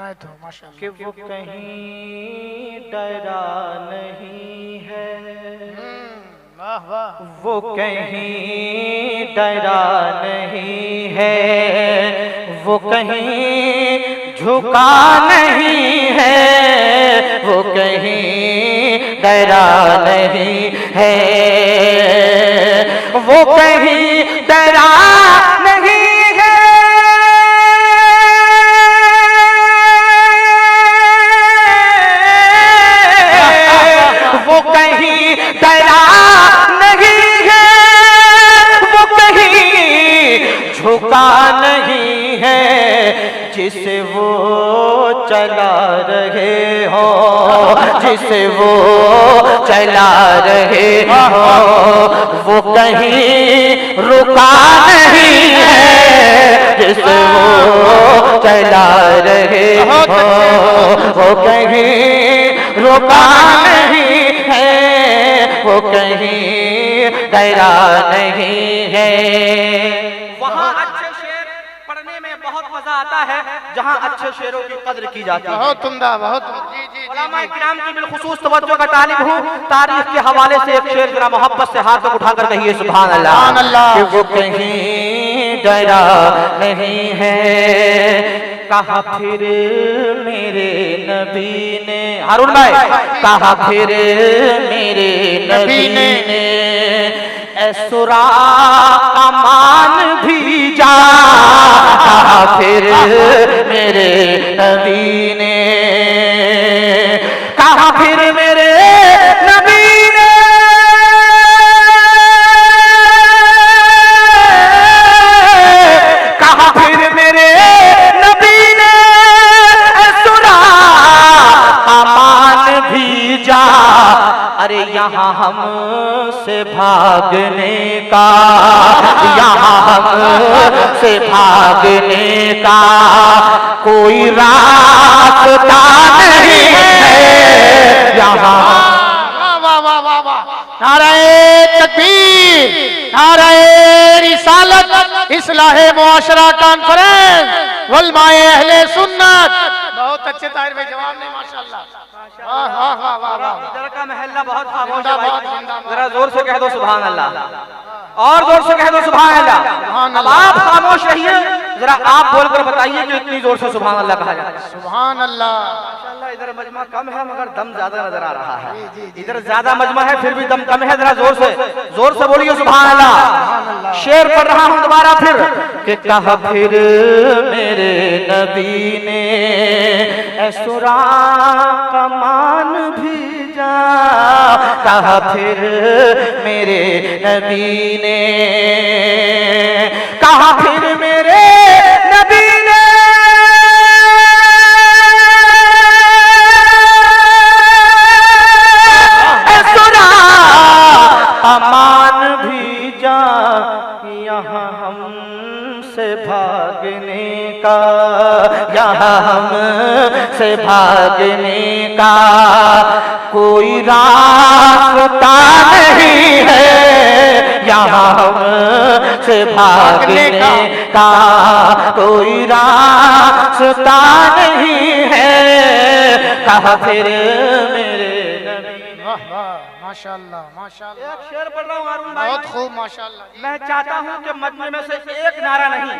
सुनाए तो माशाअल्लाह कि वो कहीं डरा नहीं है, वाह वाह, वो कहीं डरा नहीं है, वो कहीं झुका नहीं है, वो कहीं डरा नहीं है, वो कहीं डरा नहीं है, वो कहीं डरा नहीं है, वो कहीं झुका नहीं है, जिसे वो चला रहे हो, जिसे वो चला रहे हो, वो कहीं रुका नहीं है, जिसे वो चला रहे हो, वो कहीं रुका नहीं है, वो कहीं डरा नहीं है। वहाँ अच्छे शेर पढ़ने में बहुत मजा आता है जहाँ अच्छे शेरों की कद्र की जाती है। बहुत उम्दा, बहुत जी जी। उलमा किराम की बिलखुसूस तवज्जो का तालिब हूँ। तारीख के हवाले से एक शेर जरा मोहब्बत से हाथ तक उठाकर कहिए सुभान अल्लाह। कि वो कहीं डरा नहीं है, कहा फिर मेरे नबी ने, हारून भाई, कहा फिर मेरे नबी ने, ऐसुरा अमान भी जा, कहा फिर मेरे नबी ने, कहा फिर मेरे नबी ने, कहा फिर मेरे नबी ने, ऐसुरा अमान भी जा, अरे यहाँ हमसे भागने का, यहाँ हमसे भागने का कोई रास्ता नहीं है, यहाँ। वाह वाह वाह वाह, नाराए तकबीर, नाराए रिसालत, इस्लाहे मुआशरा कॉन्फ्रेंस, उलमाए अहले सुन्नत। बहुत अच्छे ताहिर भाई जवाब ने माशाअल्लाह। वाह वाह वाह वाह वाह, इधर का महल्ला बहुत खामोश है भाई, जिंदाबाद। जरा जोर से कह दो सुभान अल्लाह, और जोर से कह दो सुभान अल्लाह। अब आप खामोश रहिए, जरा आप बोलकर बताइए कि इतनी जोर से सुभान अल्लाह कहा जाए। सुभान अल्लाह। माशाअल्लाह इधर मजमा कम है मगर दम ज्यादा नजर आ रहा है, इधर ज्यादा मजमा है फिर भी दम कम है, जरा जोर से बोलिए सुभान अल्लाह। शेर पढ़ रहा हूं दोबारा फिर कि कहा फिर मेरे नबी ने, ऐसुरा कमान भी जा, कहा फिर मेरे नबी ने, कहा फिर मेरे नबी ने, ऐसुरा अमान भी जा, यहाँ हमसे भागने का, यहाँ हमसे भागने का कोई रास्ता नहीं है, यहाँ हमसे भागने का कोई रास्ता नहीं है, कहा फिर मेरे नबी। वाह वाह, माशाअल्लाह माशाअल्लाह। एक शेर पढ़ रहा हूँ हारून भाई, बहुत खूब माशाअल्लाह। मैं चाहता हूँ कि मजमे में से एक नारा नहीं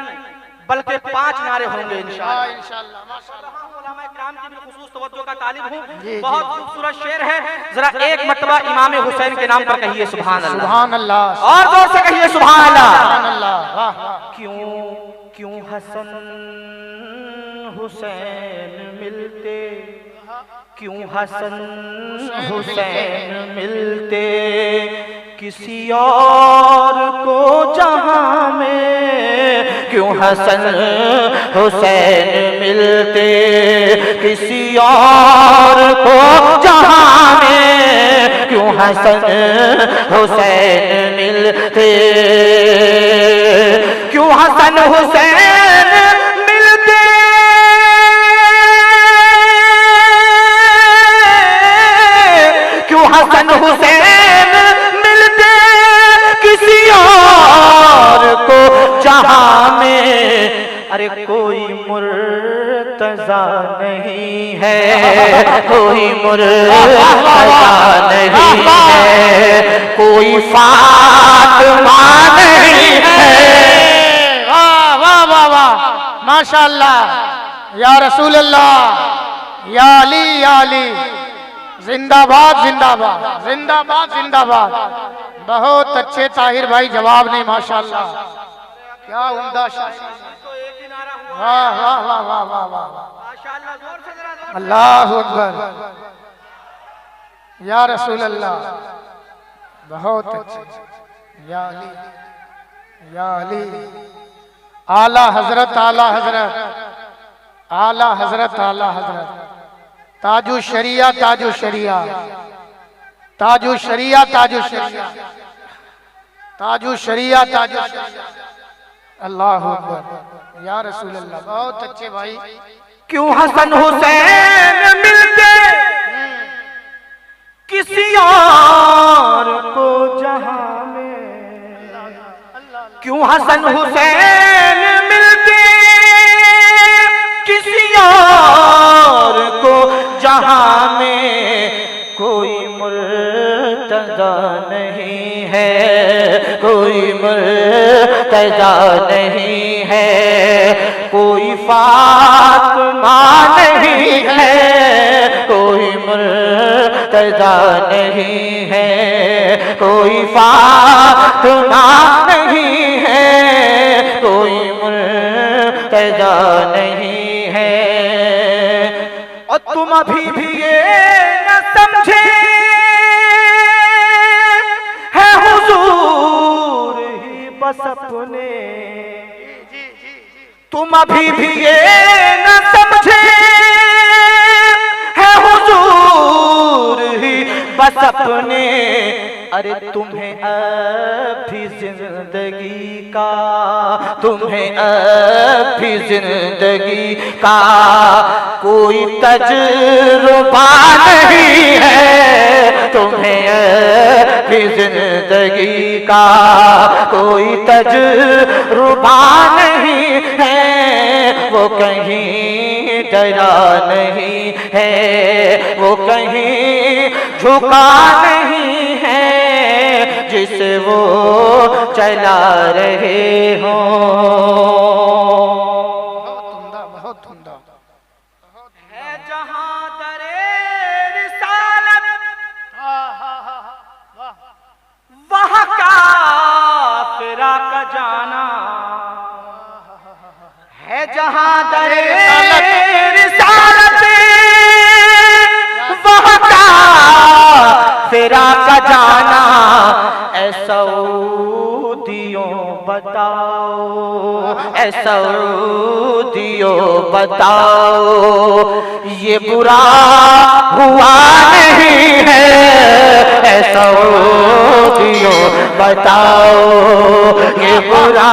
बल्कि 5 नारे होंगे इंशाअल्लाह। इंशाअल्लाह माशाअल्लाह। उलमा किराम की बिलखुसूस तवज्जो का तालिब हूँ। बहुत खूबसूरत शेर है, जरा एक मर्तबा इमाम हुसैन के नाम पर कहिए सुभान अल्लाह। सुभान अल्लाह, और जोर से कहिए सुभान अल्लाह। सुभान अल्लाह। वाह वाह, क्यों क्यों हसन हुसैन मिलते, क्यों हसन हुसैन मिलते किसी और को जहां में, क्यों हसन हुसैन मिलते किसी और को जहां में, क्यों हसन हुसैन मिलते, क्यों हसन हुसैन मिलते, क्यों हसन हुसैन मिलते किसी और को जहां में, अरे कोई मुर्तजा नहीं है, कोई मुर्तज़ा नहीं है, कोई फातिमा नहीं है। वाह वाह वाह वाह, माशाअल्लाह, या रसूल अल्लाह, या अली, जिंदाबाद जिंदाबाद जिंदाबाद जिंदाबाद। बहुत अच्छे ताहिर भाई, जवाब नहीं, माशाअल्लाह, क्या उम्दा शायरी। वाह वाह वाह वाह वाह वाह, अल्लाह अकबर, या रसूल अल्लाह, बहुत अच्छे, या अली, आला हजरत, आला हजरत, आला हजरत, आला हजरत, ताजु शरिया, ताजु शरिया, ताजु शरिया, ताजु शरिया, ताजु शरिया, ताजु शरिया, अल्लाह अकबर, या रसूल अल्लाह। बहुत अच्छे भाई। क्यों हसन हुसैन मिलते किसी और को जहां में, क्यों हसन हुसैन मिलते किसी और को जहां में, कोई मुर्तज़ा नहीं है, कोई मुर्तज़ा नहीं है, कोई फातिमा नहीं है, कोई मुर्तज़ा नहीं है, कोई फातिमा नहीं है, कोई मुर्तज़ा नहीं है। और तुम अभी भी ये न समझे है हुजूर ही बस अपने, तुम अभी भी ये न समझे है हुजूर ही बस अपने। अरे तुम्हें अभी जिंदगी का, तुम्हें अभी जिंदगी का कोई तजुर्बा नहीं है, तुम्हें अभी जिंदगी का कोई तजुर्बा नहीं है। वो कहीं डरा नहीं है, वो कहीं झुका नहीं है, जिसे वो चला रहे हो। बहुत उम्दा है जहां दरे रिसालत, वहाँ काफिरा का जाना, है जहां दरे रिसालत, वहाँ काफिरा का जाना। ऐसा सऊदियों बताओ, ऐ सऊदियों बताओ, ये बुरा हुआ नहीं है। ऐ सऊदियों बताओ, ये बुरा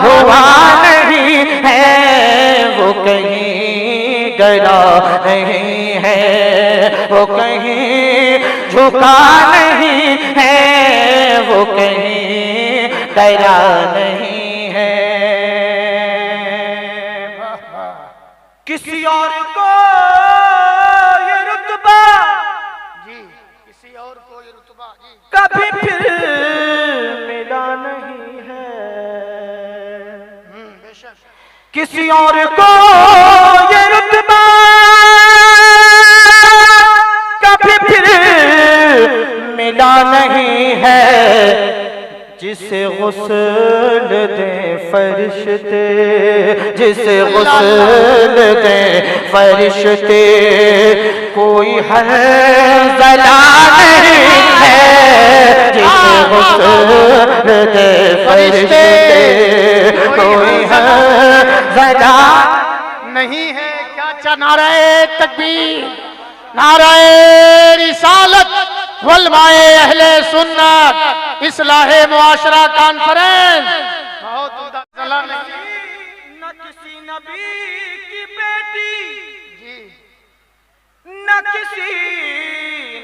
हुआ नहीं है। वो कहीं डरा नहीं है, वो कहीं झुका नहीं है, वो कहीं डरा नहीं है। किसी और को ये रुतबा जी, किसी और को ये रुतबा जी कभी फिर मिला नहीं है। बेशक किसी और को ये रुतबा कभी फिर मिला नहीं है। जिसे गुस्ल दे फरिश्ते, जिसे गुस्ल दे फरिश्ते, कोई हंज़ला नहीं है। जिसे गुस्ल दे फरिश्ते, कोई हंज़ला नहीं है। क्या नाराए तकबीर, नाराए रिसालत, वलमाए अहले सुन्नत, इस्लाहे मुआशरा कॉन्फ्रेंस। बहुत न किसी नबी की बेटी जी, न किसी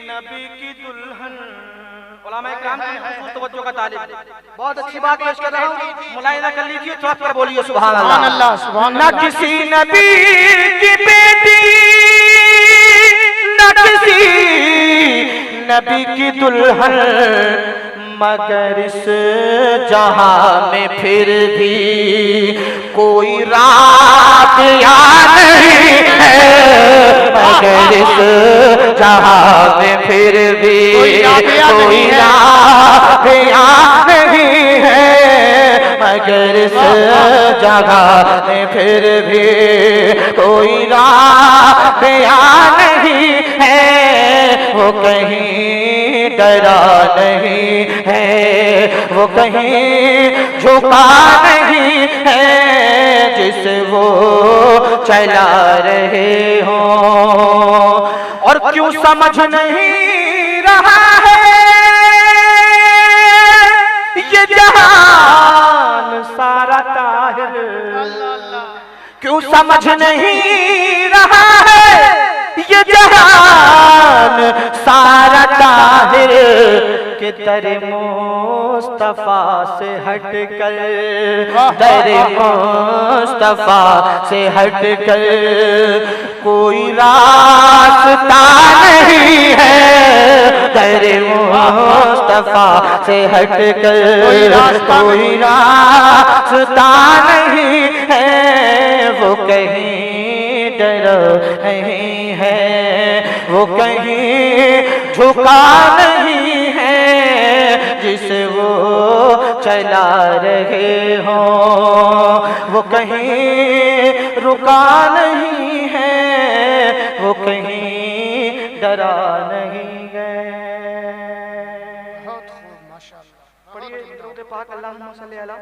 नबी की दुल्हन। उलमाए किराम की खूब तवज्जो का तालिब। बहुत अच्छी बात पेश कर रहा हूँ, मुलाहिजा कर लीजिए, थोड़ा बोलिए सुभान अल्लाह। सुभान अल्लाह, सुभान अल्लाह। न किसी नबी की बेटी नबी की दुल्हन, मगर इस जहां में फिर भी कोई रात याद नहीं है, मगर इस जहां में फिर भी कोई रात याद नहीं है, मगर इस जगह में फिर भी कोई रात याद नहीं है। वो कहीं डरा नहीं है, वो कहीं झुका नहीं है, जिसे वो चला रहे हो। और क्यों समझ नहीं रहा है ये जहान सारा ताहिर, क्यों समझ नहीं रहा है ये जहान सारा ताहिर, के दर मुस्तफा से हटकर, दर मुस्तफा से हटकर कोई रास्ता नहीं है, दर मुस्तफा से हटकर कोई रास्ता नहीं है। वो कहीं डर नहीं है, वो कहीं झुका नहीं है, जिसे वो चला रहे हो। वो कहीं रुका नहीं है, वो कहीं डरा नहीं है। बहुत खूब, माशाअल्लाह। पढ़िए दरूद पाक अल्लाहुम्मा सल्ली अला